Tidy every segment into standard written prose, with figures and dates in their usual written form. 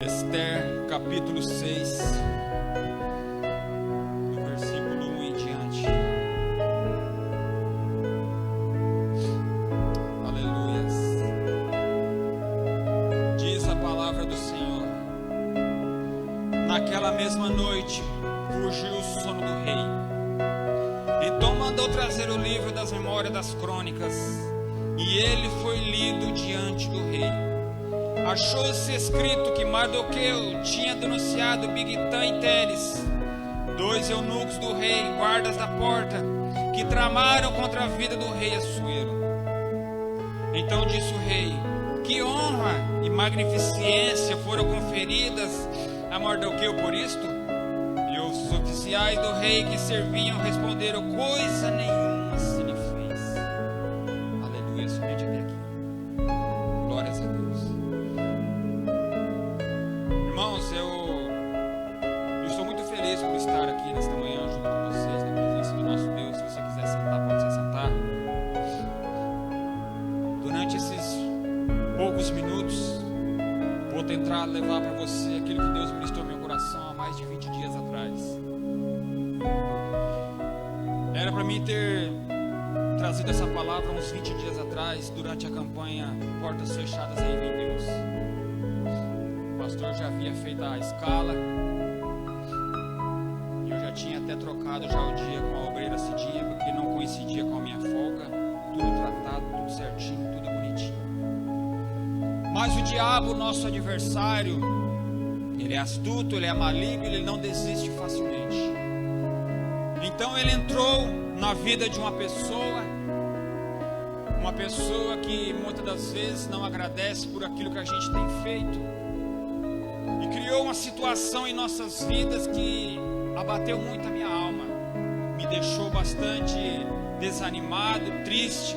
Esther, capítulo 6, do versículo 1 em diante. Aleluias. Diz a palavra do Senhor: naquela mesma noite fugiu o sono do rei. Então mandou trazer o livro das memórias das crônicas, e ele foi lido diante do rei. Achou-se escrito que Mardoqueu tinha denunciado Bigtã e Teres, dois eunucos do rei, guardas da porta, que tramaram contra a vida do rei Assuero. Então disse o rei: que honra e magnificência foram conferidas a Mardoqueu por isto? E os oficiais do rei que serviam responderam: coisa nenhuma se lhe fez. Aleluia, somente até aqui. Glórias a Deus. Irmãos, eu estou muito feliz por estar aqui nesta manhã junto com vocês, na presença do nosso Deus. Se você quiser sentar, pode se sentar. Durante esses poucos minutos, vou tentar levar para você aquilo que Deus ministrou no meu coração há mais de 20 dias atrás. Era para mim ter trazido essa palavra uns 20 dias atrás, durante a campanha Portas Fechadas aí em Deus. O pastor já havia feito a escala e eu já tinha até trocado já o dia com a obreira Cidinha, porque não coincidia com a minha folga. Tudo tratado, tudo certinho, tudo bonitinho. Mas o diabo, nosso adversário, ele é astuto, ele é maligno, ele não desiste facilmente. Então ele entrou na vida de uma pessoa que muitas das vezes não agradece por aquilo que a gente tem feito, e criou uma situação em nossas vidas que abateu muito a minha alma, me deixou bastante desanimado, triste.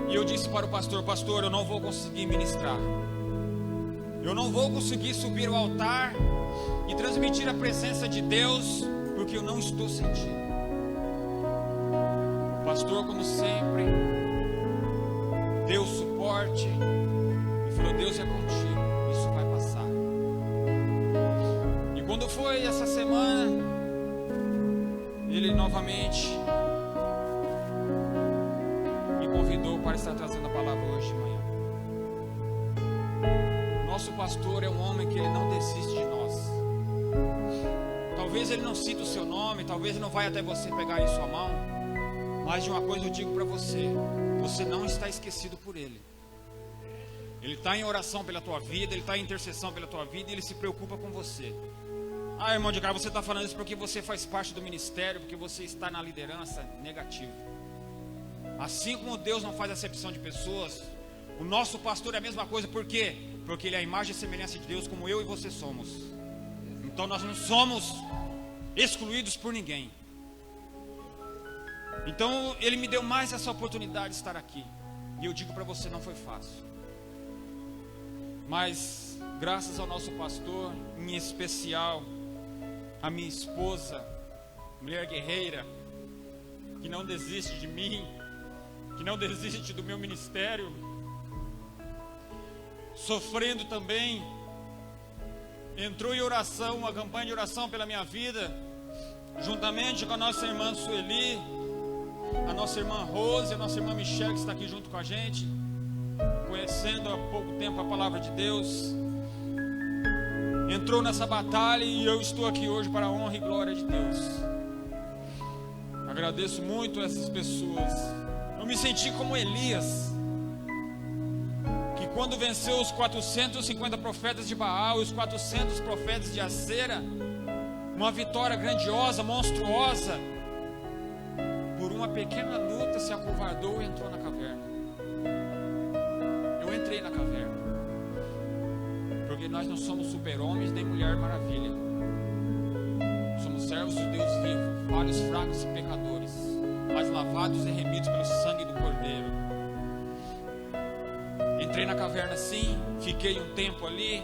E eu disse para o pastor: pastor, eu não vou conseguir ministrar, eu não vou conseguir subir ao altar e transmitir a presença de Deus, porque eu não estou sentindo. O pastor, como sempre, deu suporte e falou: Deus é contigo, isso vai passar. E quando foi essa semana, ele novamente me convidou para estar trazendo a palavra hoje de manhã. Nosso pastor é um homem que ele não desiste de nós. Talvez ele não cite o seu nome, talvez ele não vai até você pegar em sua mão, mas de uma coisa eu digo para você: você não está esquecido por ele. Ele está em oração pela tua vida, ele está em intercessão pela tua vida, e ele se preocupa com você. Ah, irmão de cá, você está falando isso porque você faz parte do ministério, porque você está na liderança? Negativo. Assim como Deus não faz acepção de pessoas, o nosso pastor é a mesma coisa. Por quê? Porque ele é a imagem e semelhança de Deus, como eu e você somos. Então nós não somos excluídos por ninguém. Então ele me deu mais essa oportunidade de estar aqui, e eu digo para você, não foi fácil. Mas graças ao nosso pastor, em especial a minha esposa, mulher guerreira, que não desiste de mim, que não desiste do meu ministério, sofrendo também, entrou em oração, uma campanha de oração pela minha vida, juntamente com a nossa irmã Sueli, a nossa irmã Rose, a nossa irmã Michelle, que está aqui junto com a gente, conhecendo há pouco tempo a palavra de Deus. Entrou nessa batalha, e eu estou aqui hoje para a honra e glória de Deus. Agradeço muito a essas pessoas. Eu me senti como Elias, que quando venceu os 450 profetas de Baal e os 400 profetas de Acera, uma vitória grandiosa, monstruosa, por uma pequena luta se acovardou e entrou na caverna. Eu entrei na caverna, porque nós não somos super-homens nem mulher maravilha. Somos servos de Deus vivo, falhos, fracos e pecadores, mas lavados e remidos pelo sangue do Cordeiro. Entrei na caverna sim, fiquei um tempo ali,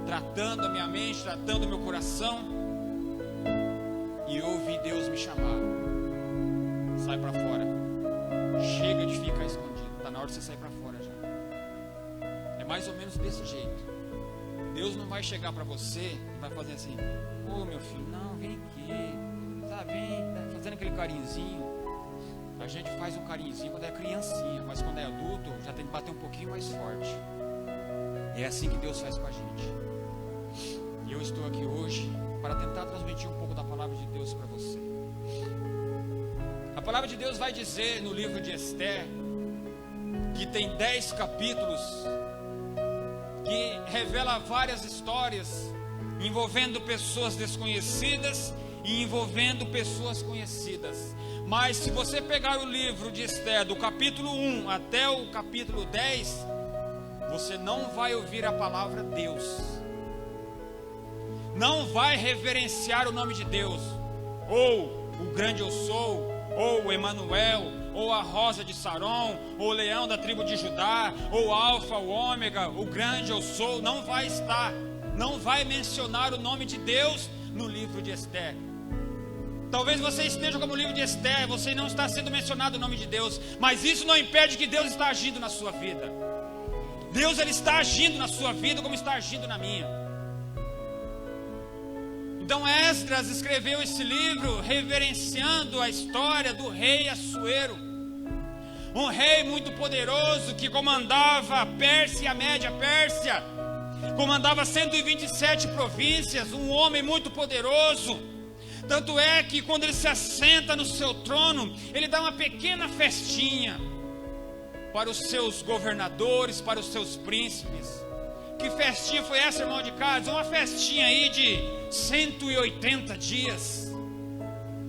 tratando a minha mente, tratando o meu coração, e ouvi Deus me chamar: sai para fora, chega de ficar escondido, está na hora de você sair para fora já. É mais ou menos desse jeito. Deus não vai chegar para você e vai fazer assim: ô meu filho, não, vem aqui, tá, vem, tá fazendo aquele carinhozinho. A gente faz um carinhozinho quando é criancinha, mas quando é adulto já tem que bater um pouquinho mais forte. É assim que Deus faz com a gente. E eu estou aqui hoje para tentar transmitir um pouco da palavra de Deus para você. A palavra de Deus vai dizer no livro de Esther, que tem 10 capítulos, que revela várias histórias envolvendo pessoas desconhecidas e envolvendo pessoas conhecidas. Mas se você pegar o livro de Esther, do capítulo 1 até o capítulo 10, você não vai ouvir a palavra Deus, não vai reverenciar o nome de Deus, ou o grande eu sou, ou o Emanuel, ou a rosa de Saron, ou o leão da tribo de Judá, ou o alfa, o ômega, o grande eu sou. Não vai estar, não vai mencionar o nome de Deus no livro de Esther. Talvez você esteja como o livro de Esther, você não está sendo mencionado o nome de Deus, mas isso não impede que Deus está agindo na sua vida. Deus, Ele está agindo na sua vida como está agindo na minha. Então Esdras escreveu esse livro reverenciando a história do rei Assuero, um rei muito poderoso que comandava a Pérsia e a Média Pérsia, comandava 127 províncias, um homem muito poderoso. Tanto é que quando ele se assenta no seu trono, ele dá uma pequena festinha para os seus governadores, para os seus príncipes. Que festinha foi essa, irmão de casa? Uma festinha aí de 180 dias,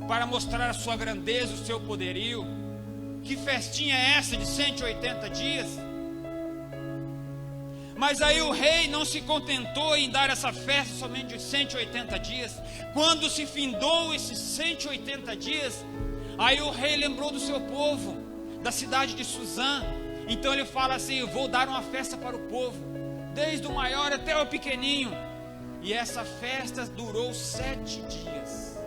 para mostrar a sua grandeza, o seu poderio. Que festinha é essa de 180 dias? Mas aí o rei não se contentou em dar essa festa somente de 180 dias. Quando se findou esses 180 dias, aí o rei lembrou do seu povo, da cidade de Suzã. Então ele fala assim: eu vou dar uma festa para o povo, desde o maior até o pequenininho. E essa festa durou 7 dias.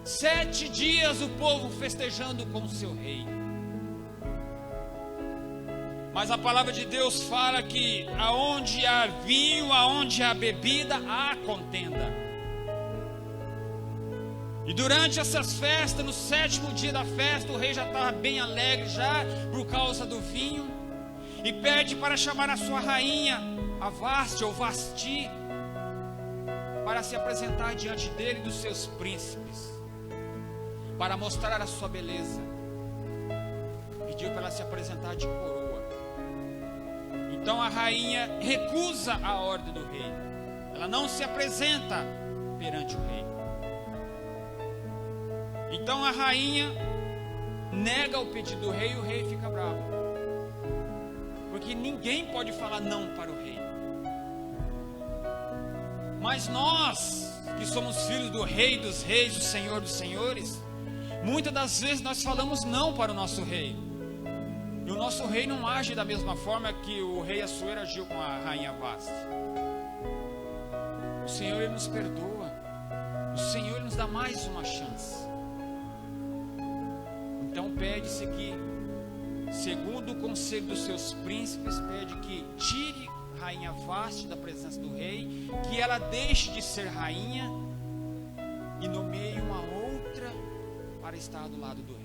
7 dias o povo festejando com o seu rei. Mas a palavra de Deus fala que aonde há vinho, aonde há bebida, há contenda. E durante essas festas, no 7º dia da festa, o rei já estava bem alegre já por causa do vinho, e pede para chamar a sua rainha, a Vasti ou Vasti, para se apresentar diante dele e dos seus príncipes, para mostrar a sua beleza. Pediu para ela se apresentar de coroa. Então a rainha recusa a ordem do rei, ela não se apresenta perante o rei. Então a rainha nega o pedido do rei e o rei fica bravo, porque ninguém pode falar não para o rei. Mas nós, que somos filhos do rei dos reis, do senhor dos senhores, muitas das vezes nós falamos não para o nosso rei. E o nosso rei não age da mesma forma que o rei Assuero agiu com a rainha Vasti. O Senhor, Ele nos perdoa. O Senhor, Ele nos dá mais uma chance. Então pede-se que, segundo o conselho dos seus príncipes, pede que tire a rainha Vasti da presença do rei, que ela deixe de ser rainha e nomeie uma outra para estar do lado do rei.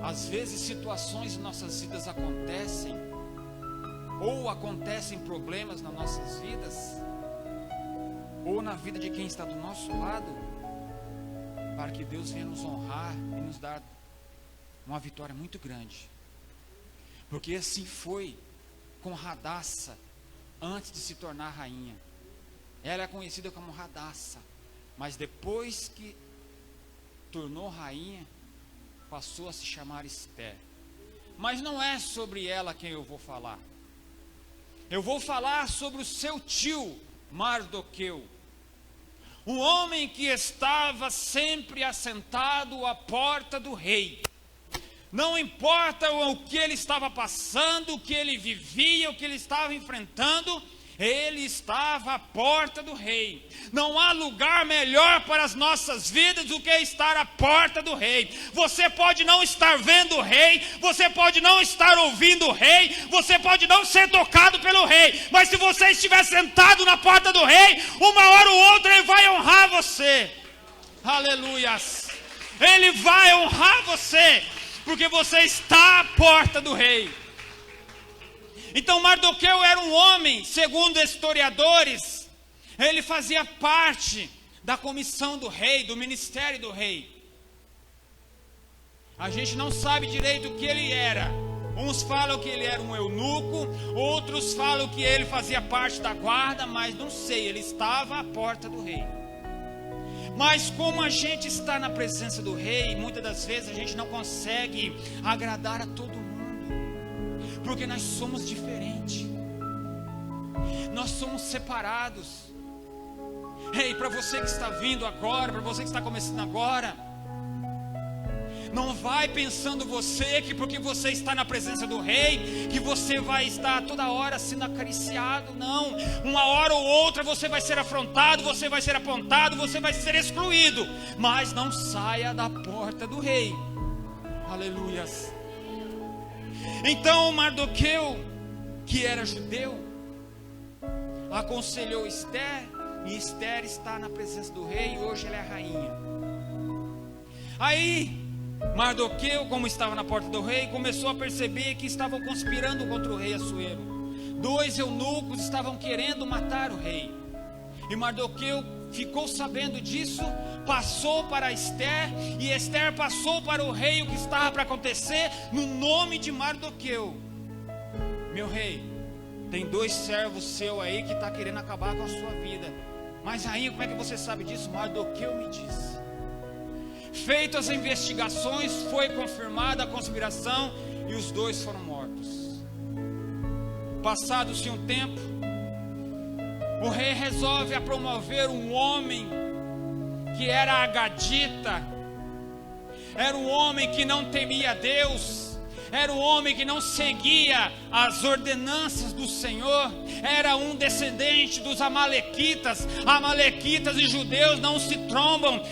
Às vezes situações em nossas vidas acontecem, ou acontecem problemas nas nossas vidas, ou na vida de quem está do nosso lado, para que Deus venha nos honrar e nos dar uma vitória muito grande. Porque assim foi com Radassa, antes de se tornar rainha. Ela é conhecida como Radassa, mas depois que tornou rainha, passou a se chamar Esther. Mas não é sobre ela quem eu vou falar. Eu vou falar sobre o seu tio Mardoqueu, um homem que estava sempre assentado à porta do rei. Não importa o que ele estava passando, o que ele vivia, o que ele estava enfrentando, Ele estava à porta do rei. Não há lugar melhor para as nossas vidas do que estar à porta do rei. Você pode não estar vendo o rei, você pode não estar ouvindo o rei, você pode não ser tocado pelo rei, mas se você estiver sentado na porta do rei, uma hora ou outra ele vai honrar você. Aleluias. Ele vai honrar você, porque você está à porta do rei. Então Mardoqueu era um homem, segundo historiadores, ele fazia parte da comissão do rei, do ministério do rei. A gente não sabe direito o que ele era. Uns falam que ele era um eunuco, outros falam que ele fazia parte da guarda, mas não sei, ele estava à porta do rei. Mas como a gente está na presença do rei, muitas das vezes a gente não consegue agradar a todo mundo, porque nós somos diferentes, nós somos separados. Ei, para você que está vindo agora, para você que está começando agora, não vai pensando você que porque você está na presença do rei, que você vai estar toda hora sendo acariciado. Não, uma hora ou outra você vai ser afrontado, você vai ser apontado, você vai ser excluído, mas não saia da porta do rei. Aleluias. Então Mardoqueu, que era judeu, aconselhou Esther, e Esther está na presença do rei, e hoje ela é a rainha. Aí Mardoqueu, como estava na porta do rei, começou a perceber que estavam conspirando contra o rei Assuero. 2 eunucos estavam querendo matar o rei, e Mardoqueu ficou sabendo disso, passou para Esther, e Esther passou para o rei o que estava para acontecer, no nome de Mardoqueu. Meu rei, tem 2 servos seus aí que está querendo acabar com a sua vida. Mas aí, como é que você sabe disso? Mardoqueu me disse. Feitas as investigações, foi confirmada a conspiração, e os 2 foram mortos. Passado-se um tempo, o rei resolve a promover um homem que era agadita, era um homem que não temia Deus, era um homem que não seguia as ordenanças do Senhor, era um descendente dos amalequitas. Amalequitas e judeus não se trombam,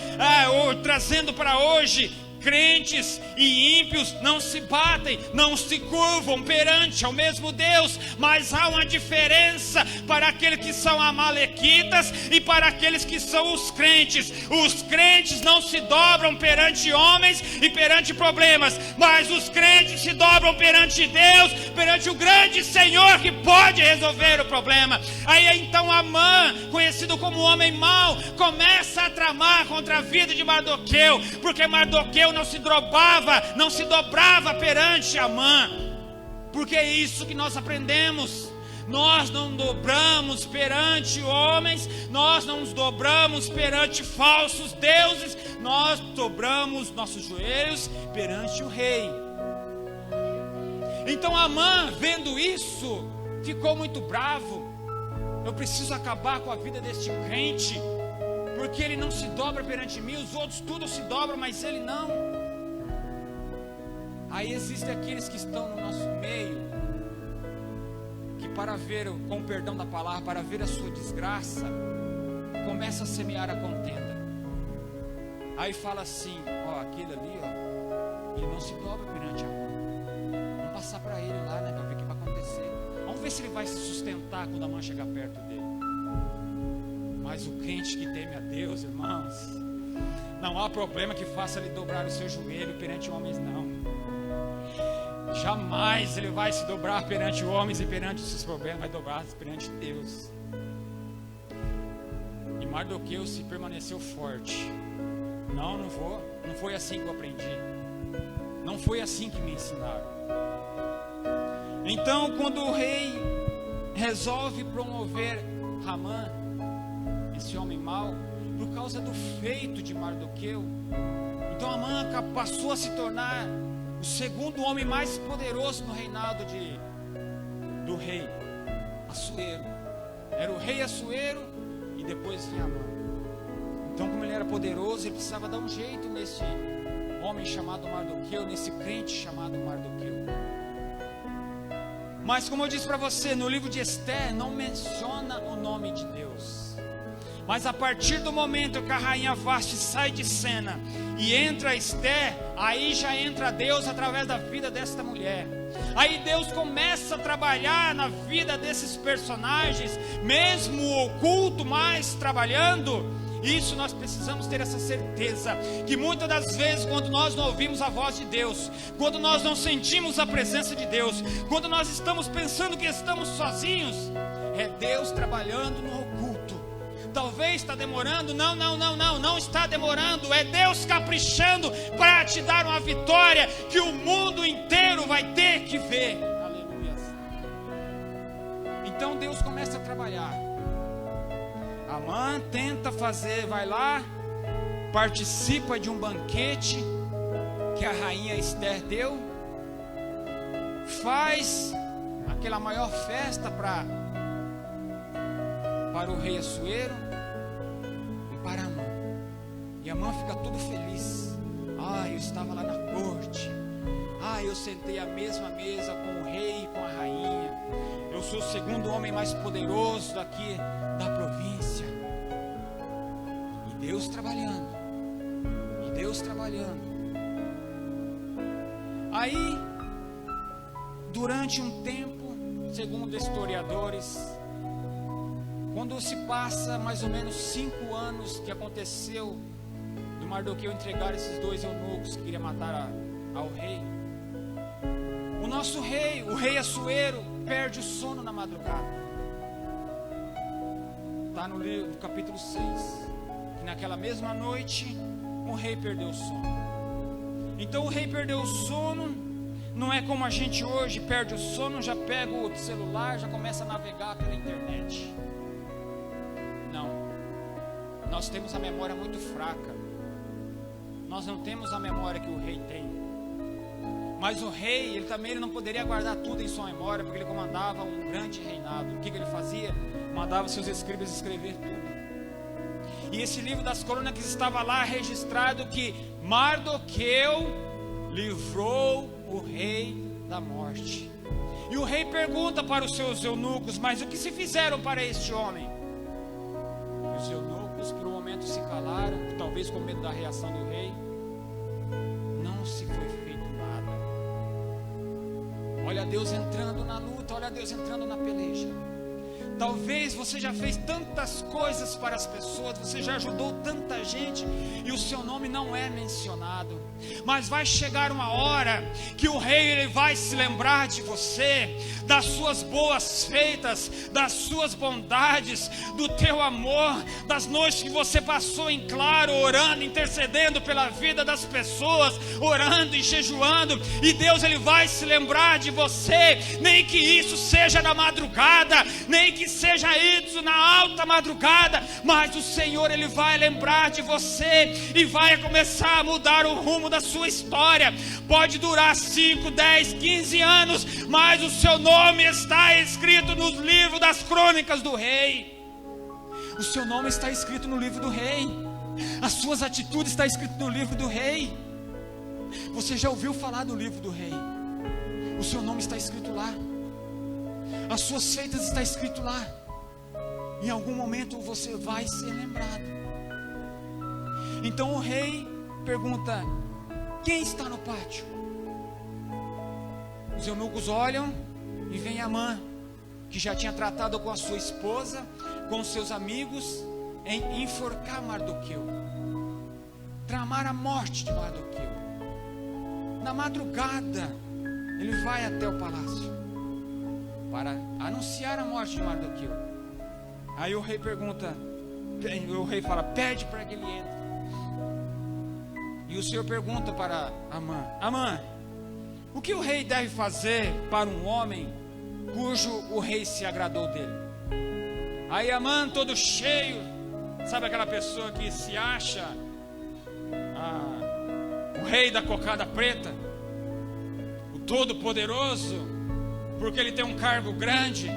trazendo para hoje, crentes e ímpios não se batem, não se curvam perante ao mesmo Deus, mas há uma diferença para aqueles que são amalequitas e para aqueles que são os crentes. Os crentes não se dobram perante homens e perante problemas, mas os crentes se dobram perante Deus, perante o grande Senhor que pode resolver o problema. Aí então Amã, conhecido como homem mau, começa a tramar contra a vida de Mardoqueu, porque Mardoqueu não se dobrava perante Amã. Porque é isso que nós aprendemos. Nós não dobramos perante homens, nós não nos dobramos perante falsos deuses, nós dobramos nossos joelhos perante o rei. Então Amã, vendo isso, ficou muito bravo. Eu preciso acabar com a vida deste crente, porque ele não se dobra perante mim. Os outros tudo se dobram, mas ele não. Aí existem aqueles que estão no nosso meio, que para ver, com o perdão da palavra, para ver a sua desgraça, começa a semear a contenda. Aí fala assim: ó, aquele ali, ó, ele não se dobra perante a mão. Vamos passar para ele lá, né, para ver o que vai acontecer. Vamos ver se ele vai se sustentar quando a mãe chegar perto dele. Mas o crente que teme a Deus, irmãos, não há problema que faça ele dobrar o seu joelho perante homens, não. Jamais ele vai se dobrar perante homens e perante os seus problemas, vai dobrar perante Deus. E Mardoqueu se permaneceu forte. Não foi assim que eu aprendi. Não foi assim que me ensinaram. Então, quando o rei resolve promover Amã, esse homem mau, por causa do feito de Mardoqueu, então Amã passou a se tornar o segundo homem mais poderoso no reinado do rei Assuero. Era o rei Assuero e depois vinha Amã. Então, como ele era poderoso, ele precisava dar um jeito nesse homem chamado Mardoqueu, nesse crente chamado Mardoqueu. Mas como eu disse para você, no livro de Esther não menciona o nome de Deus. Mas a partir do momento que a rainha Vasti sai de cena e entra Esther, aí já entra Deus através da vida desta mulher. Aí Deus começa a trabalhar na vida desses personagens, mesmo oculto, mas trabalhando. Isso nós precisamos ter essa certeza, que muitas das vezes quando nós não ouvimos a voz de Deus, quando nós não sentimos a presença de Deus, quando nós estamos pensando que estamos sozinhos, é Deus trabalhando no oculto. Talvez está demorando, não está demorando, é Deus caprichando para te dar uma vitória que o mundo inteiro vai ter que ver. Aleluia. Então Deus começa a trabalhar. Amã tenta fazer, vai lá, participa de um banquete que a rainha Esther deu, faz aquela maior festa para o rei Assuero e para Amã. E Amã fica todo feliz. Eu estava lá na corte. Eu sentei à mesma mesa com o rei e com a rainha. Eu sou o segundo homem mais poderoso daqui da província. E Deus trabalhando. Aí, durante um tempo, segundo historiadores, quando se passa mais ou menos 5 anos que aconteceu do Mardoqueu entregar esses 2 eunucos que queria matar ao rei, o nosso rei, o rei Assuero, perde o sono na madrugada. Está no livro, capítulo 6, que naquela mesma noite o rei perdeu o sono. Então o rei perdeu o sono. Não é como a gente hoje perde o sono, já pega o celular, já começa a navegar pela internet. Não, nós temos a memória muito fraca. Nós não temos a memória que o rei tem. Mas o rei, ele não poderia guardar tudo em sua memória, porque ele comandava um grande reinado. O que ele fazia? Mandava seus escribas escrever tudo. E esse livro das crônicas estava lá registrado que Mardoqueu livrou o rei da morte. E o rei pergunta para os seus eunucos: mas o que se fizeram para este homem? E os eunucos por um momento se calaram, talvez com medo da reação do rei. Não se foi feito nada. Olha Deus entrando na luta, olha Deus entrando na peleja. Talvez você já fez tantas coisas para as pessoas, você já ajudou tanta gente e o seu nome não é mencionado. Mas vai chegar uma hora que o rei ele vai se lembrar de você, das suas boas feitas, das suas bondades, do teu amor, das noites que você passou em claro, orando, intercedendo pela vida das pessoas, orando e jejuando, e Deus ele vai se lembrar de você, nem que isso seja na madrugada, nem que seja isso na alta madrugada, mas o Senhor ele vai lembrar de você e vai começar a mudar o rumo da sua história. Pode durar 5, 10, 15 anos, mas o seu nome está escrito nos livros das crônicas do rei. O seu nome está escrito no livro do rei. As suas atitudes estão escritas no livro do rei. Você já ouviu falar do livro do rei? O seu nome está escrito lá. As suas feitas estão escritas lá. Em algum momento você vai ser lembrado. Então o rei pergunta: quem está no pátio? Os eunucos olham e vem Amã, que já tinha tratado com a sua esposa, com seus amigos, em enforcar Mardoqueu, tramar a morte de Mardoqueu. Na madrugada, ele vai até o palácio para anunciar a morte de Mardoqueu. Aí o rei pergunta, o rei fala: pede para que ele entre. E o Senhor pergunta para Amã: Amã, o que o rei deve fazer para um homem cujo o rei se agradou dele? Aí Amã, todo cheio, sabe aquela pessoa que se acha o rei da cocada preta, o todo poderoso, porque ele tem um cargo grande,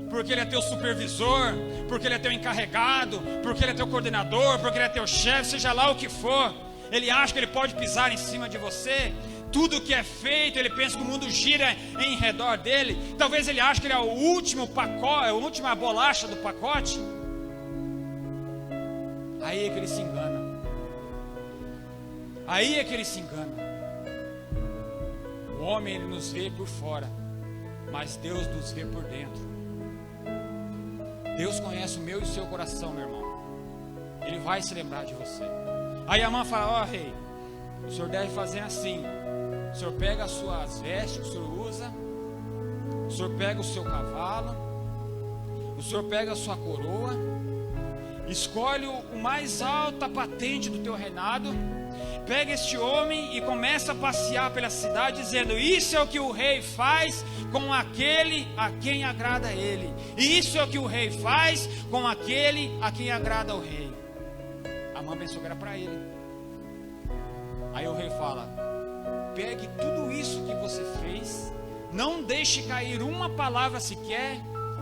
porque ele é teu supervisor, porque ele é teu encarregado, porque ele é teu coordenador, porque ele é teu chefe, seja lá o que for. Ele acha que ele pode pisar em cima de você. tudo que é feito, ele pensa que o mundo gira em redor dele. Talvez ele ache que ele é o último pacote, a última bolacha do pacote. Aí é que ele se engana. Aí é que ele se engana. O homem, ele nos vê por fora, mas Deus nos vê por dentro. Deus conhece o meu e o seu coração, meu irmão. Ele vai se lembrar de você. Aí a mãe fala: ó, rei, o senhor deve fazer assim. O senhor pega as suas vestes que o senhor usa, o senhor pega o seu cavalo, o senhor pega a sua coroa, escolhe o mais alta patente do teu reinado, pega este homem e começa a passear pela cidade dizendo: isso é o que o rei faz com aquele a quem agrada a ele, e isso é o que o rei faz com aquele a quem agrada ao rei. A mãe pensou que era para ele. Aí o rei fala: pegue tudo isso que você fez, não deixe cair uma palavra sequer,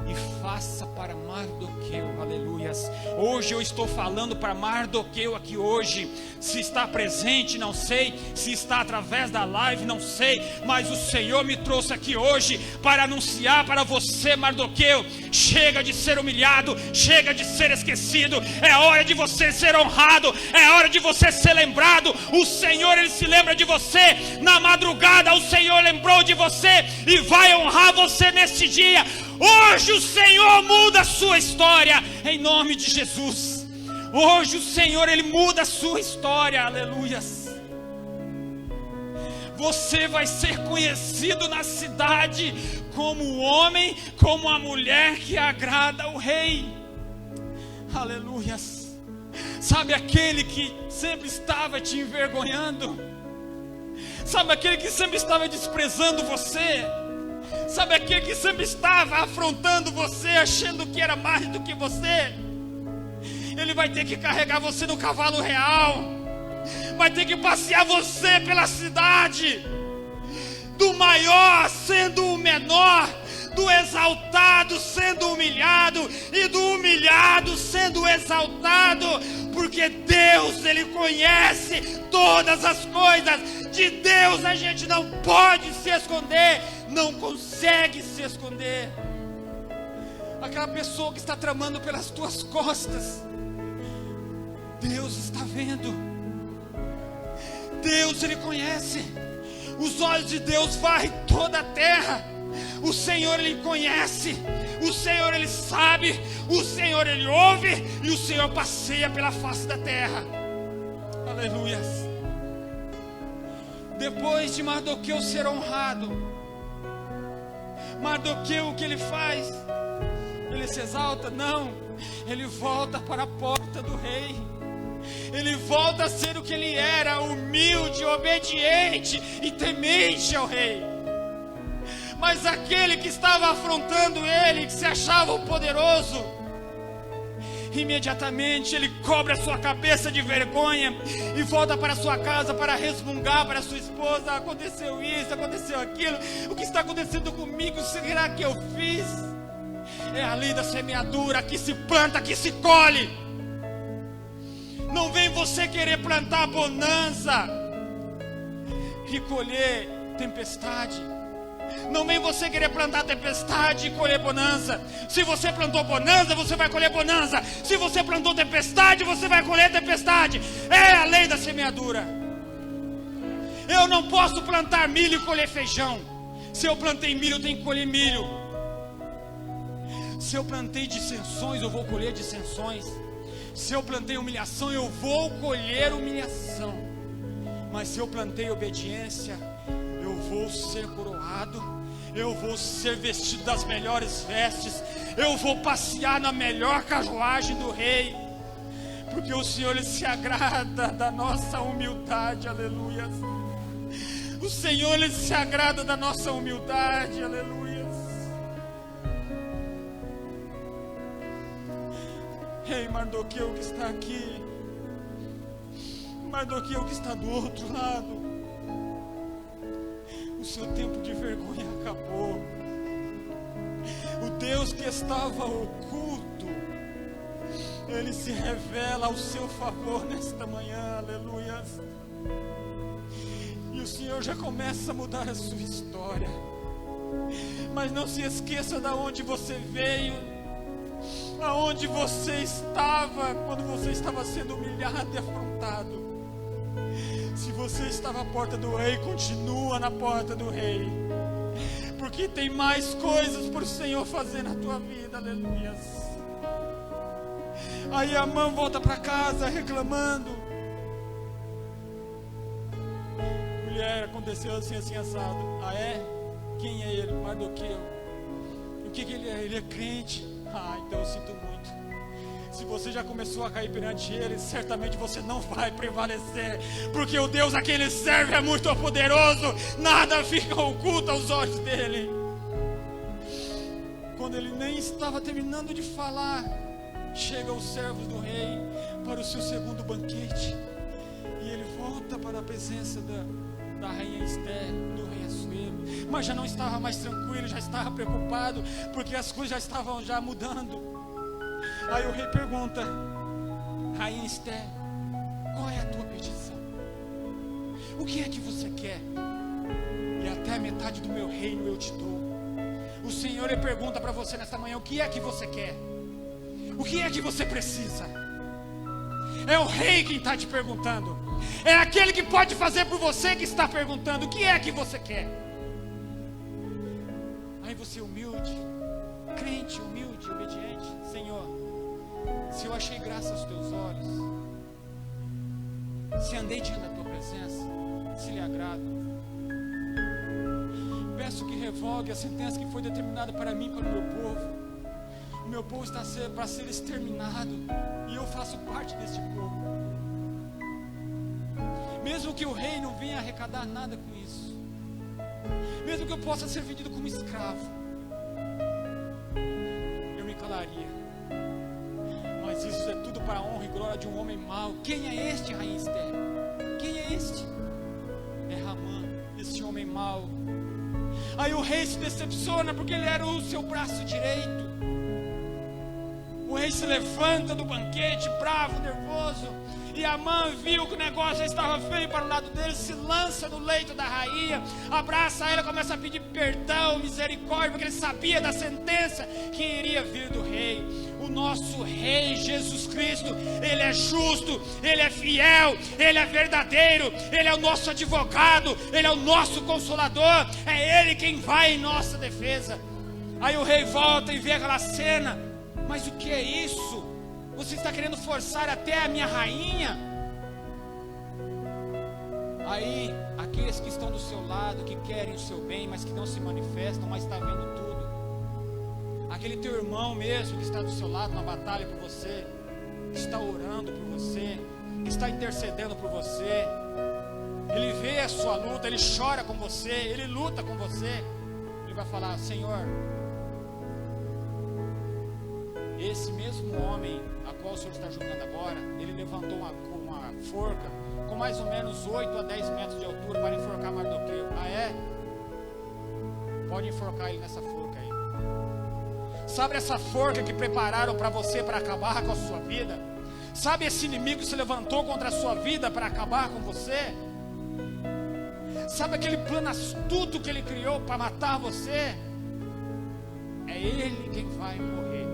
e faça para Mardoqueu. Aleluias. Hoje eu estou falando para Mardoqueu aqui hoje. Se está presente, não sei. Se está através da live, não sei. Mas o Senhor me trouxe aqui hoje para anunciar para você, Mardoqueu: chega de ser humilhado, chega de ser esquecido. É hora de você ser honrado, é hora de você ser lembrado. O Senhor, Ele se lembra de você. Na madrugada o Senhor lembrou de você e vai honrar você neste dia. Hoje o Senhor muda a sua história, em nome de Jesus. Hoje o Senhor, Ele muda a sua história, aleluias. Você vai ser conhecido na cidade como o homem, como a mulher que agrada ao rei, aleluias. Sabe aquele que sempre estava te envergonhando? Sabe aquele que sempre estava desprezando você? Sabe aquele que sempre estava afrontando você, achando que era mais do que você? Ele vai ter que carregar você no cavalo real, vai ter que passear você pela cidade, do maior sendo o menor, do exaltado sendo humilhado, e do humilhado sendo exaltado, porque Deus, Ele conhece todas as coisas. De Deus a gente não pode se esconder, não consegue se esconder. Aquela pessoa que está tramando pelas tuas costas, Deus está vendo. Deus, Ele conhece. Os olhos de Deus varrem toda a terra. O Senhor, Ele conhece. O Senhor, Ele sabe. O Senhor, Ele ouve. E o Senhor passeia pela face da terra. Aleluias. Depois de Mardoqueu ser honrado, Mardoqueu, o que ele faz? Ele se exalta? Não. Ele volta para a porta do rei. Ele volta a ser o que ele era: humilde, obediente e temente ao rei. Mas aquele que estava afrontando ele, que se achava o poderoso, imediatamente ele cobre a sua cabeça de vergonha e volta para sua casa para resmungar para sua esposa: aconteceu isso, aconteceu aquilo, o que está acontecendo comigo, será que eu fiz? É a lei da semeadura: que se planta, que se colhe. Não vem você querer plantar bonança e colher tempestade. Não vem você querer plantar tempestade e colher bonança. Se você plantou bonança, você vai colher bonança. Se você plantou tempestade, você vai colher tempestade. É a lei da semeadura. Eu não posso plantar milho e colher feijão. Se eu plantei milho, eu tenho que colher milho. Se eu plantei dissensões, eu vou colher dissensões. Se eu plantei humilhação, eu vou colher humilhação. Mas se eu plantei obediência, eu vou ser coroado, eu vou ser vestido das melhores vestes, eu vou passear na melhor carruagem do rei, porque o Senhor, Ele se agrada da nossa humildade, aleluia. O Senhor, Ele se agrada da nossa humildade, aleluia. Ei, Mardoqueu que está aqui, Mardoqueu que está do outro lado, o seu tempo de vergonha acabou. O Deus que estava oculto, Ele se revela ao seu favor nesta manhã, aleluia. E o Senhor já começa a mudar a sua história. Mas não se esqueça de onde você veio, aonde você estava quando você estava sendo humilhado e afrontado. Se você estava à porta do rei, continua na porta do rei, porque tem mais coisas para o Senhor fazer na tua vida. Aleluia. Aí Amã volta para casa reclamando: mulher, aconteceu assim, assim, assado. Ah, é? Quem é ele? Mardoqueu. O que ele é? Ele é crente. Ah, então eu sinto muito. Se você já começou a cair perante ele, certamente você não vai prevalecer, porque o Deus a quem ele serve é muito poderoso. Nada fica oculto aos olhos dele. Quando ele nem estava terminando de falar, chegam os servos do rei para o seu segundo banquete, e ele volta para a presença da rainha Esther, do rei Assuero, mas já não estava mais tranquilo, já estava preocupado, porque as coisas já estavam mudando. Aí o rei pergunta: rainha Esther, qual é a tua petição? O que é que você quer? E até a metade do meu reino eu te dou. O Senhor ele pergunta para você nesta manhã: o que é que você quer? O que é que você precisa? É o rei quem está te perguntando. É aquele que pode fazer por você que está perguntando: o que é que você quer? Aí você humilde, crente, humilde, obediente: Senhor, se eu achei graça aos teus olhos, se andei diante da tua presença, se lhe agrada, peço que revogue a sentença que foi determinada para mim, para o meu povo. O meu povo está para ser exterminado, e eu faço parte deste povo. Mesmo que o rei não venha arrecadar nada com isso, mesmo que eu possa ser vendido como escravo, eu me calaria. Mas isso é tudo para a honra e glória de um homem mau. Quem é este, rainha Esther? Quem é este? É Amã, este homem mau. Aí o rei se decepciona, porque ele era o seu braço direito. O rei se levanta do banquete, bravo, nervoso, e Amã viu que o negócio já estava feio para o lado dele, se lança no leito da rainha, abraça ela, começa a pedir perdão, misericórdia, porque ele sabia da sentença que iria vir do rei. O nosso rei Jesus Cristo, ele é justo, ele é fiel, ele é verdadeiro, ele é o nosso advogado, ele é o nosso consolador, é ele quem vai em nossa defesa. Aí o rei volta e vê aquela cena: mas o que é isso? Você está querendo forçar até a minha rainha? Aí aqueles que estão do seu lado, que querem o seu bem, mas que não se manifestam, mas está vendo tudo. Aquele teu irmão mesmo que está do seu lado na batalha por você, que está orando por você, que está intercedendo por você, ele vê a sua luta, ele chora com você, ele luta com você. Ele vai falar: Senhor, esse mesmo homem a qual o Senhor está julgando agora, ele levantou uma forca com mais ou menos 8 a 10 metros de altura para enforcar Mardoqueu. Ah, é? Pode enforcar ele nessa forca aí. Sabe essa forca que prepararam para você para acabar com a sua vida? Sabe esse inimigo que se levantou contra a sua vida para acabar com você? Sabe aquele plano astuto que ele criou para matar você? É ele quem vai morrer.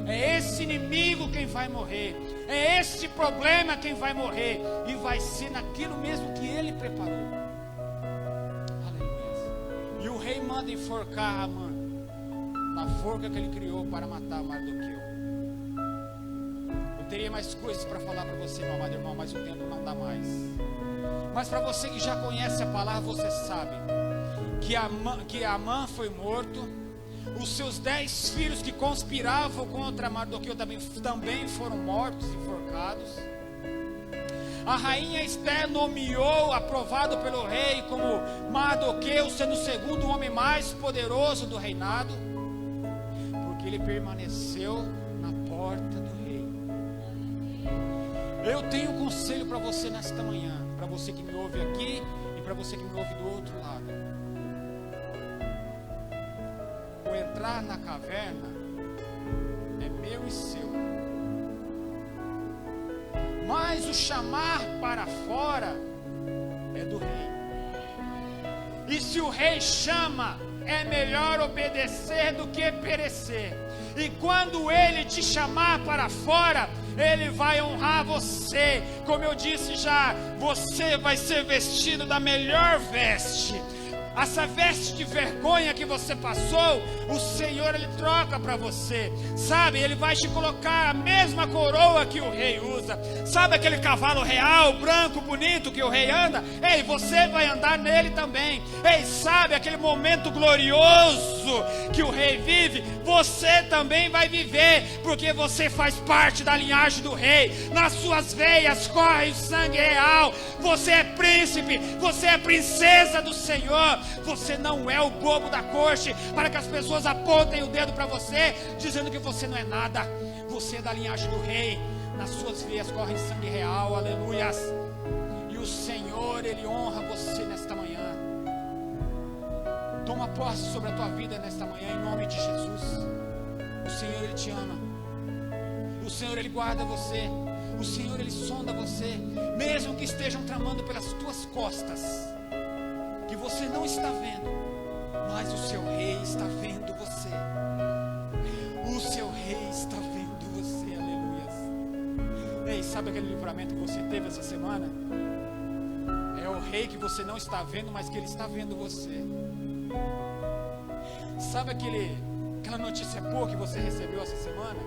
É esse inimigo quem vai morrer. É esse problema quem vai morrer. E vai ser naquilo mesmo que ele preparou. Aleluia. E o rei manda enforcar Amã na forca que ele criou para matar Mardoqueu. Eu teria mais coisas para falar para você, meu amado irmão, mas o tempo não dá mais. Mas para você que já conhece a palavra, você sabe que Amã foi morto. Os seus 10 filhos que conspiravam contra Mardoqueu também foram mortos, enforcados. A rainha Esther nomeou, aprovado pelo rei, como Mardoqueu sendo o segundo homem mais poderoso do reinado, porque ele permaneceu na porta do rei. Eu tenho um conselho para você nesta manhã, para você que me ouve aqui e para você que me ouve do outro lado. O entrar na caverna é meu e seu, mas o chamar para fora é do rei. E se o rei chama, é melhor obedecer do que perecer. E quando ele te chamar para fora, ele vai honrar você. Como eu disse já, você vai ser vestido da melhor veste. Essa veste de vergonha que você passou, o Senhor ele troca para você, sabe? Ele vai te colocar a mesma coroa que o rei usa. Sabe aquele cavalo real, branco, bonito que o rei anda? Ei, você vai andar nele também. Ei, sabe aquele momento glorioso que o rei vive? Você também vai viver, porque você faz parte da linhagem do rei. Nas suas veias corre o sangue real. Você é príncipe, você é princesa do Senhor. Você não é o bobo da corte, para que as pessoas apontem o dedo para você, dizendo que você não é nada. Você é da linhagem do rei. Nas suas veias corre sangue real, aleluias. E o Senhor, ele honra você nesta manhã. Toma posse sobre a tua vida nesta manhã, em nome de Jesus. O Senhor, ele te ama. O Senhor, ele guarda você. O Senhor, ele sonda você, mesmo que estejam tramando pelas tuas costas, que você não está vendo, mas o seu rei está vendo você. O seu rei está vendo você, aleluias. Ei, sabe aquele livramento que você teve essa semana? É o rei que você não está vendo, mas que ele está vendo você. Sabe aquela notícia boa que você recebeu essa semana?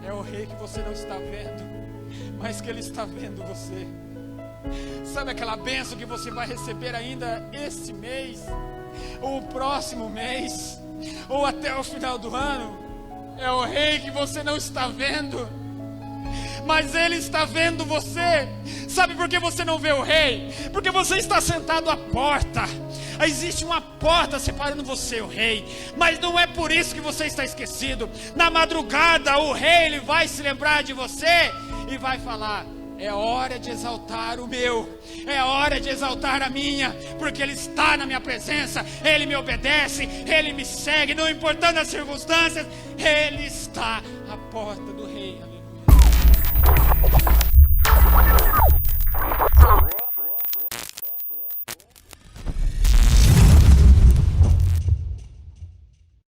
É o rei que você não está vendo, mas que ele está vendo você. Sabe aquela bênção que você vai receber ainda esse mês, ou o próximo mês, ou até o final do ano? É o rei que você não está vendo, mas ele está vendo você. Sabe por que você não vê o rei? Porque você está sentado à porta. Existe uma porta separando você e o rei, mas não é por isso que você está esquecido. Na madrugada o rei ele vai se lembrar de você e vai falar: é hora de exaltar o meu, é hora de exaltar a minha, porque ele está na minha presença, ele me obedece, ele me segue, não importando as circunstâncias, ele está à porta do rei, aleluia.